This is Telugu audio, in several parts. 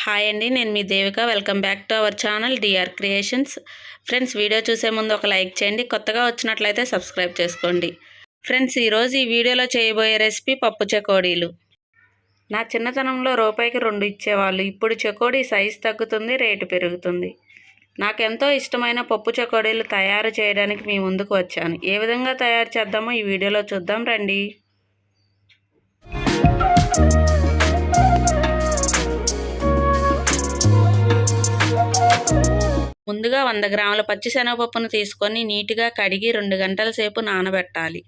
హాయ్ అండి, నేను మీ Devika. Welcome back to our channel DR creations. Friends, video చూసే ముందు ఒక లైక్ చేయండి. కొత్తగా వచ్చినట్లయితే సబ్స్క్రైబ్ చేసుకోండి. ఫ్రెండ్స్, ఈరోజు ఈ వీడియోలో చేయబోయే రెసిపీ పప్పు చెకోడీలు. నా చిన్నతనంలో రూపాయికి 2 ఇచ్చేవాళ్ళు. ఇప్పుడు చెకోడీ సైజు తగ్గుతుంది, రేటు పెరుగుతుంది. నాకెంతో ఇష్టమైన పప్పు చెకోడీలు తయారు చేయడానికి మీ ముందుకు వచ్చాను. ఏ విధంగా తయారు చేద్దామో ఈ వీడియోలో చూద్దాం రండి. ముందుగా 100 గ్రాముల పచ్చిశనగపప్పును తీసుకొని నీట్గా కడిగి 2 గంటల సేపు నానబెట్టాలి.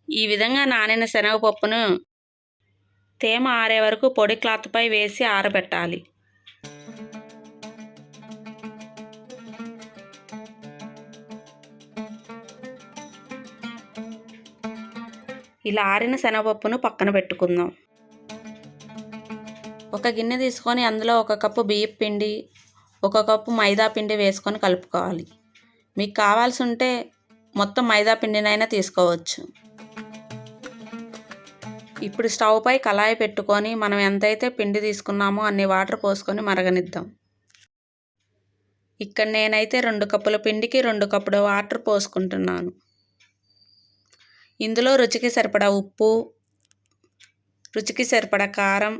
ఈ విధంగా నానిన శనగపప్పును తేమ ఆరే వరకు పొడి క్లాత్పై వేసి ఆరబెట్టాలి. ఇలా ఆరిన శనగపప్పును పక్కన పెట్టుకుందాం. ఒక గిన్నె తీసుకొని అందులో 1 కప్పు బియ్యం పిండి, 1 కప్పు మైదా పిండి వేసుకొని కలుపుకోవాలి. మీకు కావాల్సి ఉంటే మొత్తం మైదా పిండినైనా తీసుకోవచ్చు. ఇప్పుడు స్టవ్ పై కళాయి పెట్టుకొని మనం ఎంతైతే పిండి తీసుకున్నామో అన్ని వాటర్ పోసుకొని మరగనిద్దాం. ఇక్కడ నేనైతే 2 కప్పుల పిండికి 2 కప్పుల వాటర్ పోసుకుంటున్నాను. ఇందులో రుచికి సరిపడా ఉప్పు, రుచికి సరిపడా కారం,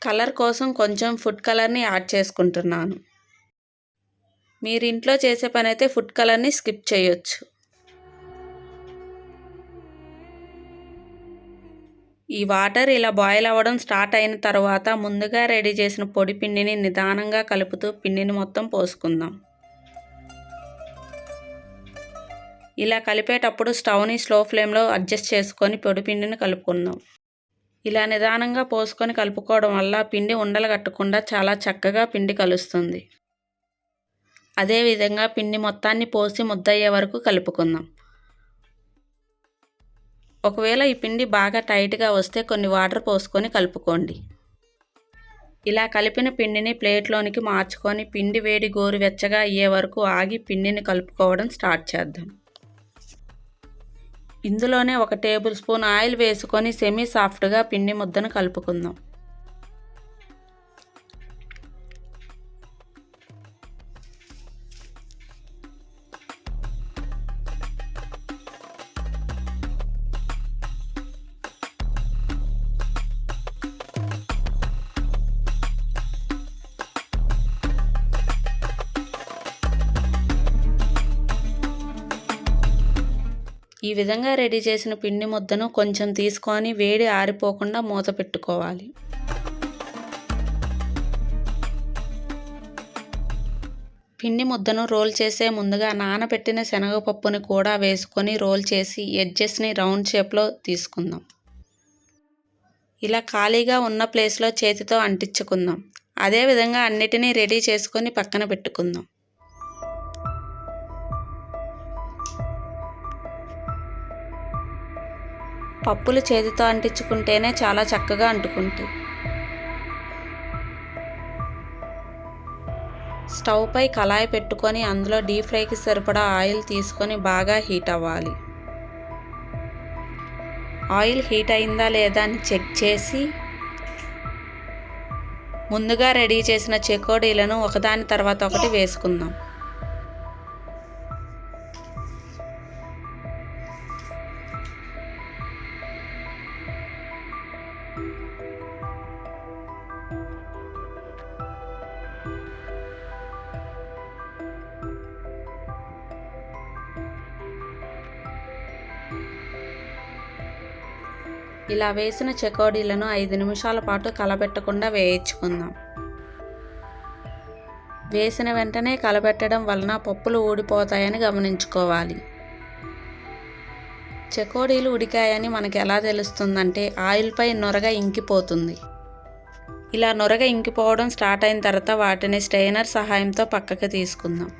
కలర్ కోసం కొంచెం ఫుడ్ కలర్ని యాడ్ చేసుకుంటున్నాను. మీరు ఇంట్లో చేసే పని అయితే ఫుడ్ కలర్ని స్కిప్ చేయొచ్చు. ఈ వాటర్ ఇలా బాయిల్ అవ్వడం స్టార్ట్ అయిన తర్వాత ముందుగా రెడీ చేసిన పొడి పిండిని నిదానంగా కలుపుతూ పిండిని మొత్తం పోసుకుందాం. ఇలా కలిపేటప్పుడు స్టవ్ని స్లో ఫ్లేమ్లో అడ్జస్ట్ చేసుకొని పొడి పిండిని కలుపుకుందాం. ఇలా నిదానంగా పోసుకొని కలుపుకోవడం వల్ల పిండి ఉండలు కట్టకుండా చాలా చక్కగా పిండి కలుస్తుంది. అదేవిధంగా పిండి మొత్తాన్ని పోసి ముద్దయ్యే వరకు కలుపుకుందాం. ఒకవేళ ఈ పిండి బాగా టైట్గా వస్తే కొన్ని వాటర్ పోసుకొని కలుపుకోండి. ఇలా కలిపిన పిండిని ప్లేట్లోనికి మార్చుకొని పిండి వేడి గోరువెచ్చగా అయ్యే వరకు ఆగి పిండిని కలుపుకోవడం స్టార్ట్ చేద్దాం. ఇందులోనే 1 టేబుల్ స్పూన్ ఆయిల్ వేసుకొని సెమీ సాఫ్ట్గా పిండి ముద్దను కలుపుకుందాం. ఈ విధంగా రెడీ చేసిన పిండి ముద్దను కొంచెం తీసుకొని వేడి ఆరిపోకుండా మూత పెట్టుకోవాలి. పిండి ముద్దను రోల్ చేసే ముందుగా నానబెట్టిన శనగపప్పుని కూడా వేసుకొని రోల్ చేసి ఎడ్జెస్ని రౌండ్ షేప్లో తీసుకుందాం. ఇలా ఖాళీగా ఉన్న ప్లేస్లో చేతితో అంటించుకుందాం. అదేవిధంగా అన్నిటినీ రెడీ చేసుకొని పక్కన పెట్టుకుందాం. పప్పులు చేతితో అంటించుకుంటేనే చాలా చక్కగా అంటుకుంటాయి. స్టవ్ పై కళాయి పెట్టుకొని అందులో డీప్ ఫ్రైకి సరిపడా ఆయిల్ తీసుకొని బాగా హీట్ అవ్వాలి. ఆయిల్ హీట్ అయిందా లేదా అని చెక్ చేసి ముందుగా రెడీ చేసిన చెకోడీలను ఒకదాని తర్వాత ఒకటి వేసుకుందాం. ఇలా వేసిన చెకోడీలను 5 నిమిషాల పాటు కలబెట్టకుండా వేయించుకుందాం. వేసిన వెంటనే కలబెట్టడం వలన పప్పులు ఊడిపోతాయని గమనించుకోవాలి. చెకోడీలు ఉడికాయని మనకు ఎలా తెలుస్తుందంటే ఆయిల్పై నొరగ ఇంకిపోతుంది. ఇలా నొరగ ఇంకిపోవడం స్టార్ట్ అయిన తర్వాత వాటిని స్ట్రెయినర్ సహాయంతో పక్కకి తీసుకుందాం.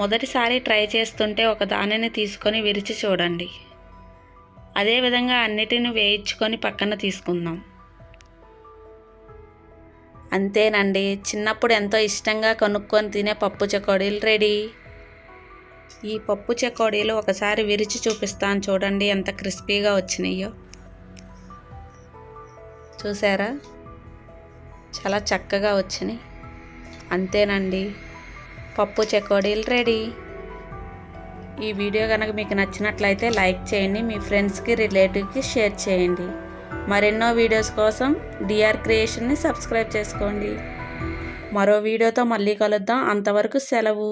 మొదటిసారి ట్రై చేస్తుంటే ఒక దానిని తీసుకొని విరిచి చూడండి. అదేవిధంగా అన్నిటిని వేయించుకొని పక్కన తీసుకుందాం. అంతేనండి, చిన్నప్పుడు ఎంతో ఇష్టంగా కొనుక్కొని తినే పప్పు చెకోడీలు రెడీ. ఈ పప్పు చెకోడీలు ఒకసారి విరిచి చూపిస్తాను చూడండి ఎంత క్రిస్పీగా వచ్చినాయో. చూసారా, చాలా చక్కగా వచ్చినాయి. అంతేనండి, పప్పు చెకోడీలు రెడీ. ఈ వీడియో కనుక మీకు నచ్చినట్లయితే లైక్ చేయండి, మీ ఫ్రెండ్స్కి రిలేటివ్కి షేర్ చేయండి. మరెన్నో వీడియోస్ కోసం డిఆర్ క్రియేషన్ని సబ్స్క్రైబ్ చేసుకోండి. మరో వీడియోతో మళ్ళీ కలుద్దాం. అంతవరకు సెలవు.